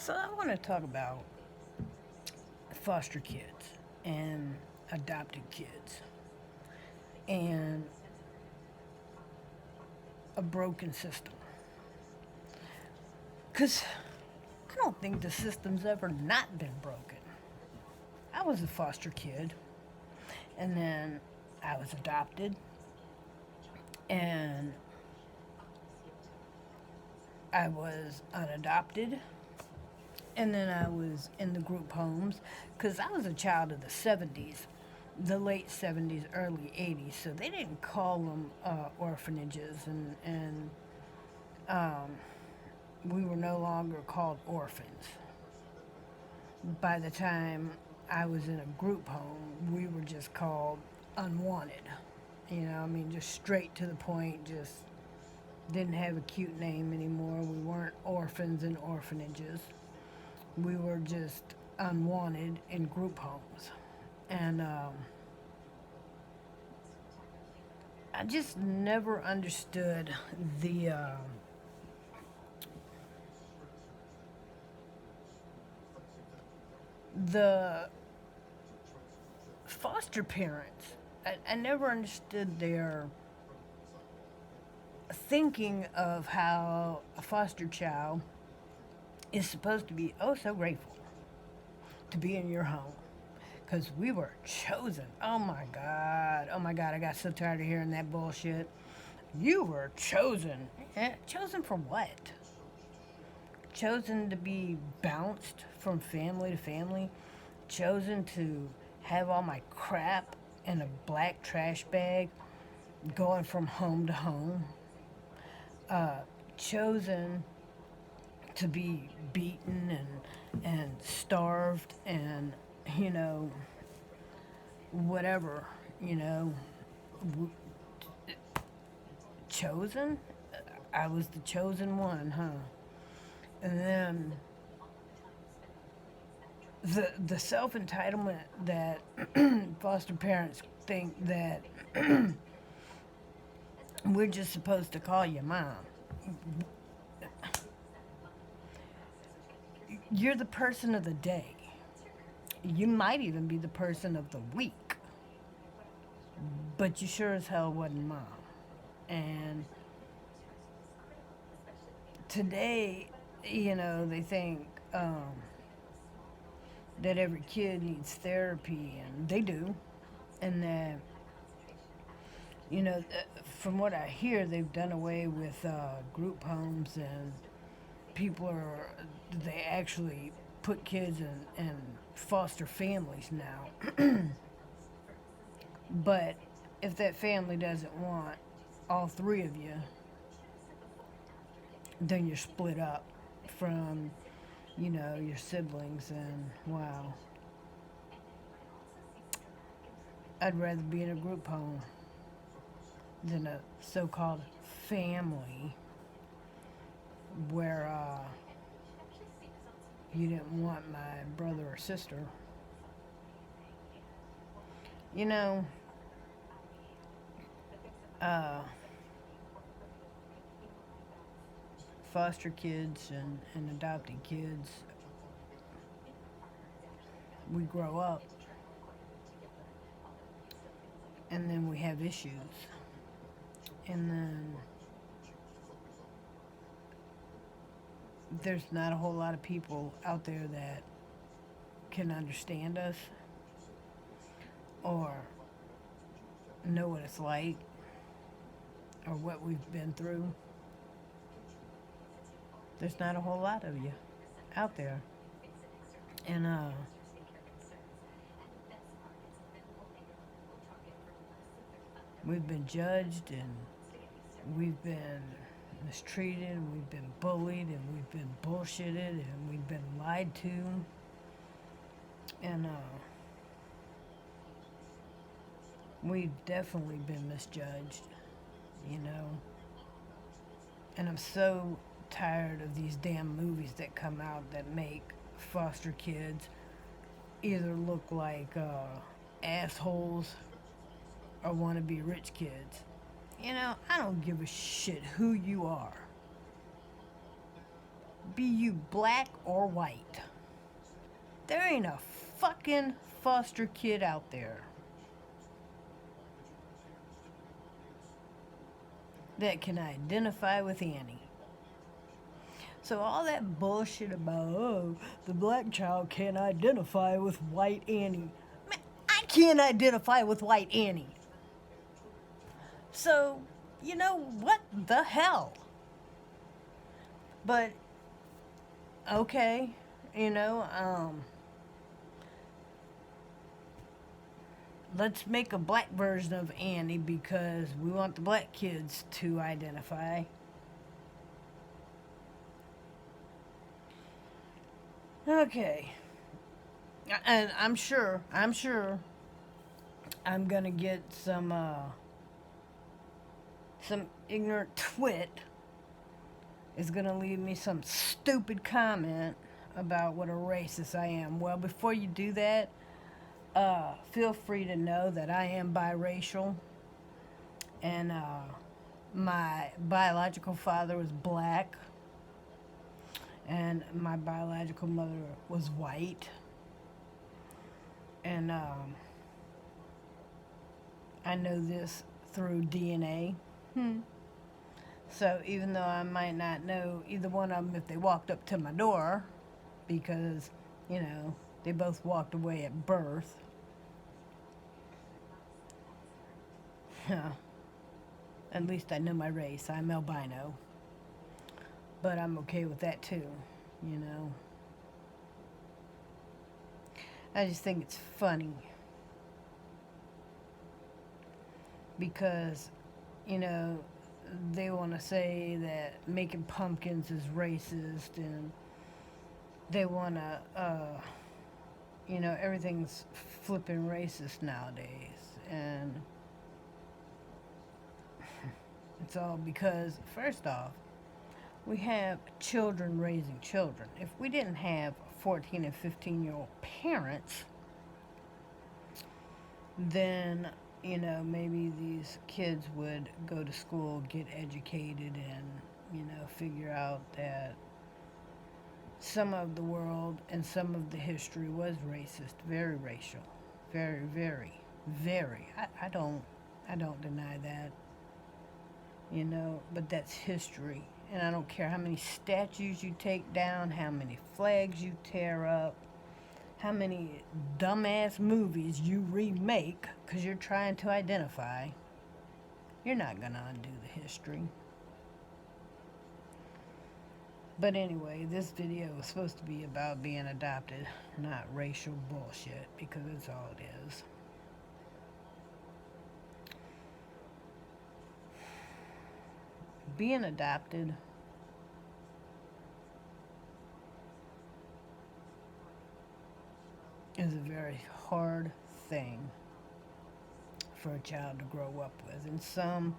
So I want to talk about foster kids and adopted kids and a broken system. Because I don't think the system's ever not been broken. I was a foster kid, and then I was adopted, and I was unadopted, and then I was in the group homes because I was a child of the 70s, the late 70s, early 80s. So they didn't call them orphanages, and we were no longer called orphans. By the time I was in a group home, we were just called unwanted. I mean, just straight to the point, just didn't have a cute name anymore. We weren't orphans in orphanages. We were just unwanted in group homes. And I just never understood the foster parents. I never understood their thinking of how a foster child is supposed to be oh so grateful to be in your home because we were chosen. Oh my God. Oh my God. I got so tired of hearing that bullshit. You were chosen. Chosen for what? Chosen to be bounced from family to family. Chosen to have all my crap in a black trash bag going from home to home. Chosen to be beaten and starved and you know whatever you know chosen. I was the chosen one, huh? And then the self entitlement that foster parents think that we're just supposed to call you mom. You're the person of the day. You might even be the person of the week, but you sure as hell wasn't mom. And today, they think that every kid needs therapy, and they do. And that, from what I hear, they've done away with group homes, and people are, they actually put kids in foster families now. But if that family doesn't want all three of you, then you're split up from, your siblings. And wow, I'd rather be in a group home than a so called family where you didn't want my brother or sister. You know, uh, foster kids and adopted kids, we grow up and then we have issues. And then there's not a whole lot of people out there that can understand us or know what it's like or what we've been through. There's not a whole lot of you out there. And we've been judged and we've been mistreated, we've been bullied, and we've been bullshitted, and we've been lied to. And we've definitely been misjudged, you know. And I'm so tired of these damn movies that come out that make foster kids either look like assholes or want to be rich kids. I don't give a shit who you are. be you black or white. There ain't a fucking foster kid out there that can identify with Annie. So all that bullshit about, oh, the black child can't identify with white Annie. Man, I can't identify with white Annie. So, you know, what the hell? But, okay, you know, let's make a black version of Annie because we want the black kids to identify. Okay. And I'm sure I'm gonna get some ignorant twit is gonna leave me some stupid comment about what a racist I am. Well, before you do that, feel free to know that I am biracial, and my biological father was black, and my biological mother was white, and I know this through DNA. So even though I might not know either one of them if they walked up to my door, because, you know, they both walked away at birth. At least I know my race. I'm albino. But I'm okay with that too, you know. I just think it's funny. Because, you know, they want to say that making pumpkins is racist, and they want to, you know, everything's flipping racist nowadays. And it's all because, first off, we have children raising children. If we didn't have 14 and 15-year-old parents, then, you know, maybe these kids would go to school, get educated, and, you know, figure out that some of the world and some of the history was racist, very racial, very, very, very. I don't deny that, you know, but that's history. And I don't care how many statues you take down, how many flags you tear up, how many dumbass movies you remake because you're trying to identify. You're not going to undo the history. But anyway, this video was supposed to be about being adopted, not racial bullshit, because that's all it is. Being adopted is a very hard thing for a child to grow up with. And some,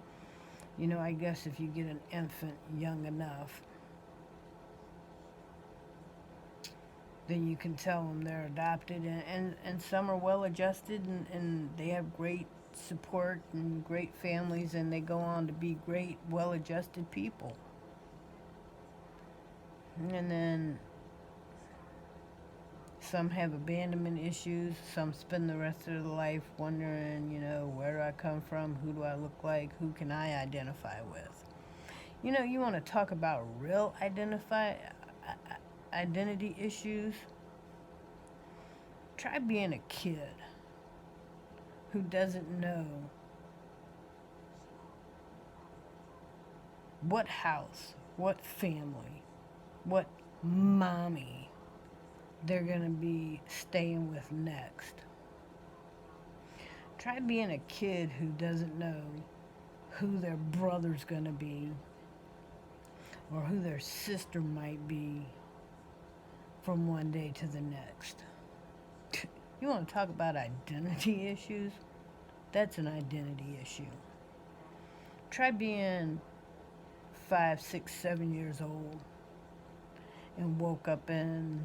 you know, I guess if you get an infant young enough, then you can tell them they're adopted. And some are well adjusted, and they have great support and great families, and they go on to be great, well adjusted people. And then some have abandonment issues. Some spend the rest of their life wondering, you know, where do I come from? Who do I look like? Who can I identify with? You know, you want to talk about real identity issues? Try being a kid who doesn't know what house, what family, what mommy they're going to be staying with next. Try being a kid who doesn't know who their brother's going to be or who their sister might be from one day to the next. You want to talk about identity issues? That's an identity issue. Try being 5, 6, 7 years old and woke up in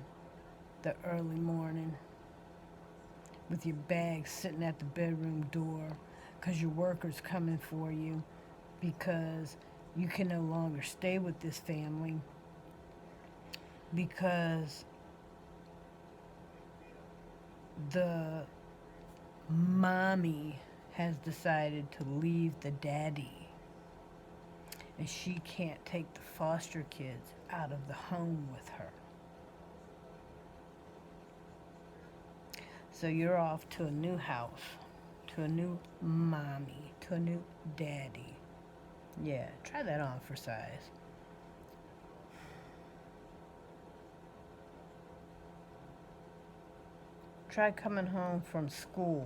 the early morning with your bag sitting at the bedroom door because your worker's coming for you because you can no longer stay with this family because the mommy has decided to leave the daddy, and she can't take the foster kids out of the home with her. So you're off to a new house, to a new mommy, to a new daddy. Yeah, try that on for size. Try coming home from school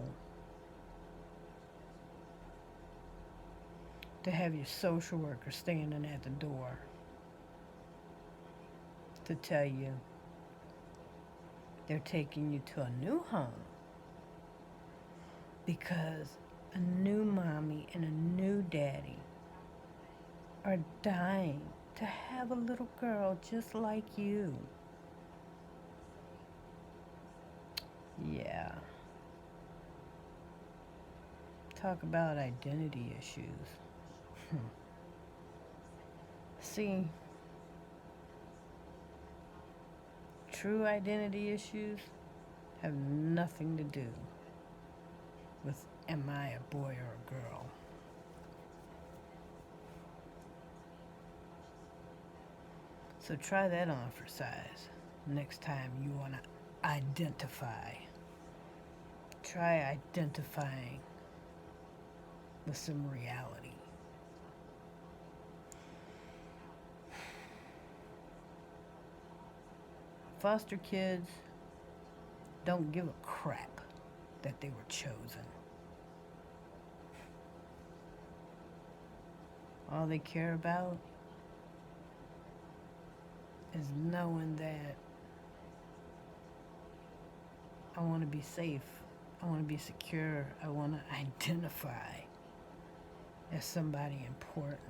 to have your social worker standing at the door to tell you they're taking you to a new home because a new mommy and a new daddy are dying to have a little girl just like you. Yeah. Talk about identity issues. See, true identity issues have nothing to do with am I a boy or a girl. So try that on for size next time you want to identify. Try identifying with some reality. Foster kids don't give a crap that they were chosen. All they care about is knowing that I want to be safe, I want to be secure, I want to identify as somebody important.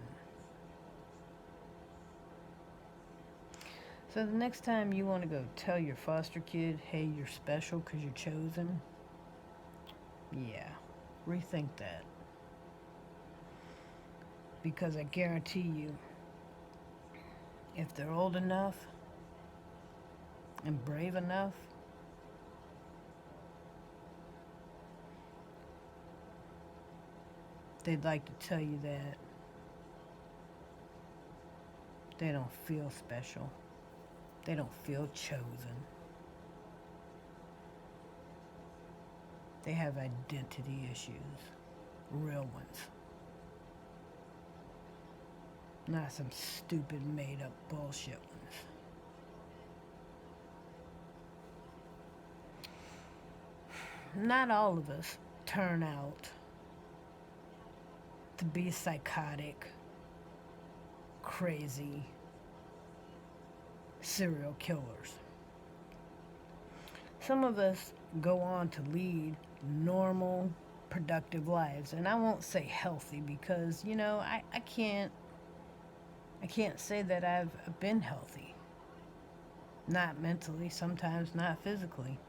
So the next time you want to go tell your foster kid, hey, you're special because you're chosen, yeah, rethink that. Because I guarantee you, if they're old enough and brave enough, they'd like to tell you that they don't feel special. They don't feel chosen. They have identity issues, real ones. Not some stupid made up bullshit ones. Not all of us turn out to be psychotic, crazy serial killers. Some of us go on to lead normal, productive lives. And I won't say healthy because, I can't say that I've been healthy. Not mentally, sometimes not physically.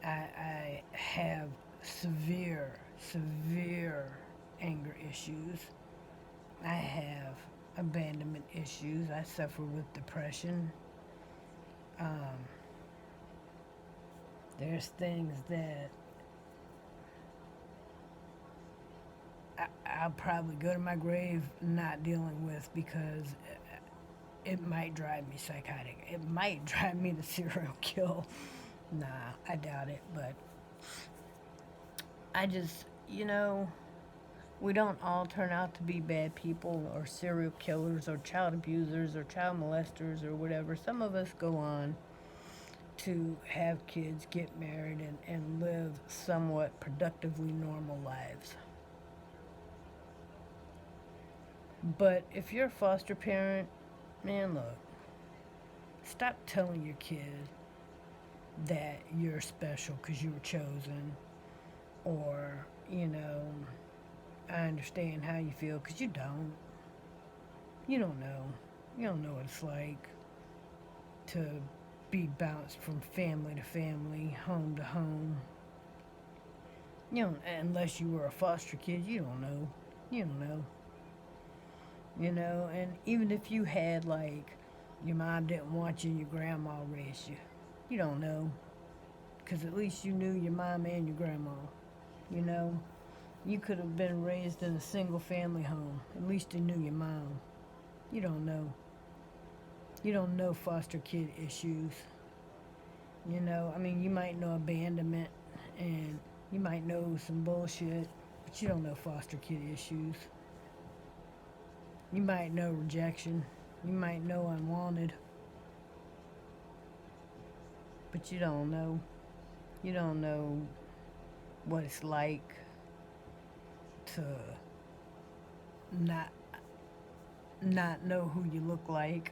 I have severe anger issues. I have abandonment issues. I suffer with depression. There's things that I'll probably go to my grave not dealing with because it might drive me psychotic. It might drive me to serial kill. Nah, I doubt it, but I just, we don't all turn out to be bad people or serial killers or child abusers or child molesters or whatever. Some of us go on to have kids, get married, and live somewhat productively normal lives. But if you're a foster parent, man, look, stop telling your kid that you're special because you were chosen, or, I understand how you feel, because you don't. You don't know. You don't know what it's like to be bounced from family to family, home to home. Unless you were a foster kid, you don't know. You don't know. And even if you had, Your mom didn't want you and your grandma raised you. You don't know. Because at least you knew your mom and your grandma. You know? You could have been raised in a single family home. At least you knew your mom. You don't know. You don't know foster kid issues. You know, I mean, you might know abandonment and you might know some bullshit, but you don't know foster kid issues. You might know rejection. You might know unwanted. But you don't know. You don't know what it's like to not know who you look like.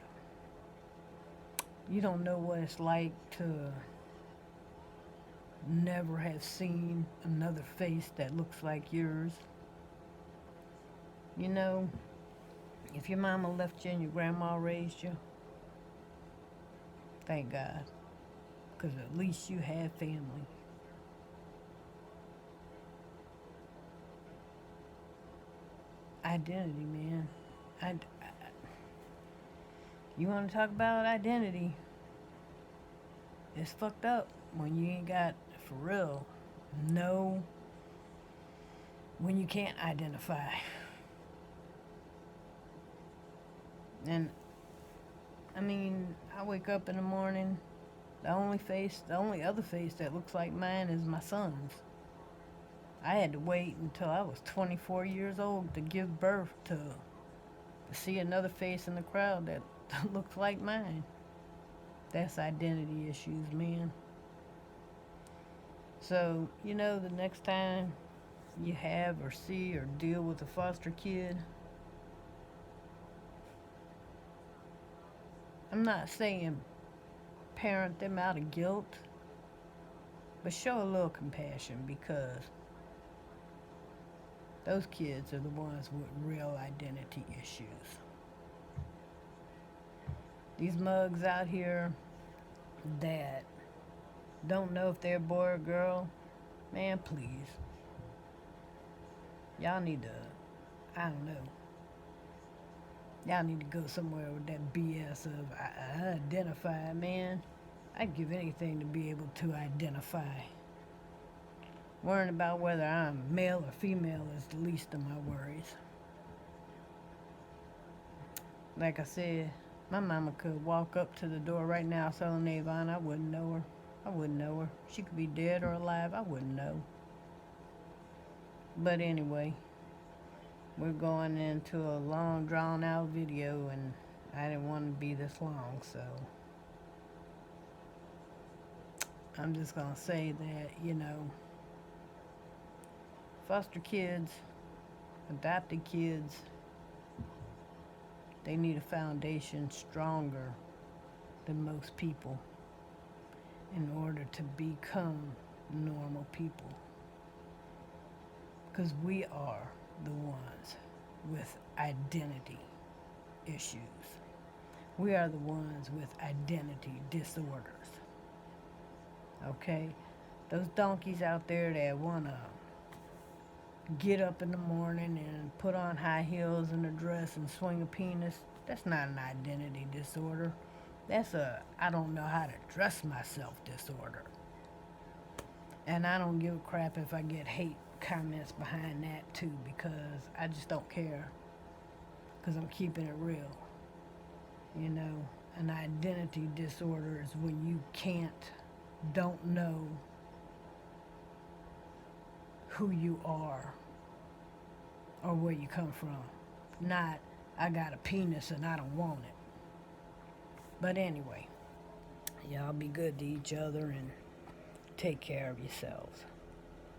You don't know what it's like to never have seen another face that looks like yours. You know, if your mama left you and your grandma raised you, thank God. Because at least you have family. Identity, man. You want to talk about identity? It's fucked up when you ain't got, for real, no, when you can't identify. And, I mean, I wake up in the morning, the only other face that looks like mine is my son's. I had to wait until I was 24 years old to give birth to see another face in the crowd that looks like mine. That's identity issues, man. So, you know, the next time you have or see or deal with a foster kid, I'm not saying parent them out of guilt, but show a little compassion, because those kids are the ones with real identity issues. These mugs out here that don't know if they're a boy or girl, man, please. Y'all need to, I don't know. Y'all need to go somewhere with that BS of I identify, man. I'd give anything to be able to identify. Worrying about whether I'm male or female is the least of my worries. Like I said, my mama could walk up to the door right now selling Avon. I wouldn't know her. I wouldn't know her. She could be dead or alive. I wouldn't know. But anyway, we're going into a long, drawn-out video, and I didn't want to be this long, so I'm just going to say that, you know, foster kids, adopted kids, they need a foundation stronger than most people in order to become normal people. Because we are the ones with identity issues. We are the ones with identity disorders. Okay? Those donkeys out there that want to get up in the morning and put on high heels and a dress and swing a penis, that's not an identity disorder. That's a I don't know how to dress myself disorder. And I don't give a crap if I get hate comments behind that too, because I just don't care, because I'm keeping it real. You know, an identity disorder is when you don't know who you are or where you come from. Not, I got a penis and I don't want it. But anyway, y'all be good to each other and take care of yourselves.